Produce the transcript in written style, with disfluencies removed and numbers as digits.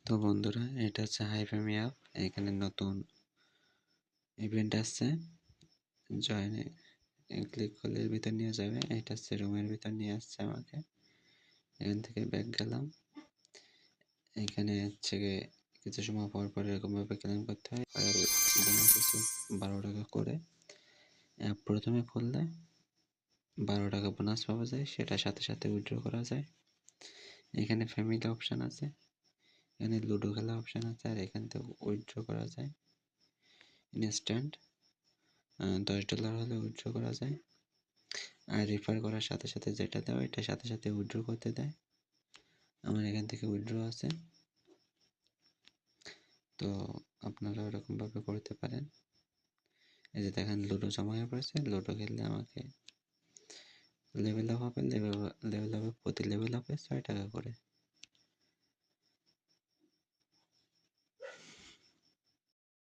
তো বন্ধুরা, এটা হচ্ছে হাইফামি অ্যাপ। এখানে নতুন ইভেন্ট আসছে। জয়েনে ক্লিক করলে এর ভিতর নিয়ে যাবে। এটা হচ্ছে রুমের ভিতর নিয়ে আসছে আমাকে। এখান থেকে ব্যাক গেলাম। এখানে হচ্ছে গিয়ে কিছু সময় পর পর এরকমভাবে ক্লেম করতে হয় আর বোনাস আছে 12 টাকা করে। অ্যাপ প্রথমে খুললে 12 টাকা বোনাস পাওয়া যায়, সেটা সাথে সাথে উইথড্র করা যায়। এখানে ফ্যামিলি অপশান আছে, এখানে লুডো খেলা অপশান আছে, আর এখান থেকে উইথড্র করা যায় ইনস্ট্যান্ট। $10 হলে উইথড্র করা যায়। আর রেফার করার সাথে সাথে যেটা দেয় এটা সাথে সাথে উইথড্র করতে দেয়। আমার এখান থেকে উইথড্র আছে, তো আপনারা ওরকমভাবে করতে পারেন। এই যে দেখেন লুডো জমা হয়ে পড়েছে। লুডো খেললে আমাকে লেভেল আপ হবে, লেভেল আপে প্রতি লেভেল আপে 6 টাকা করে।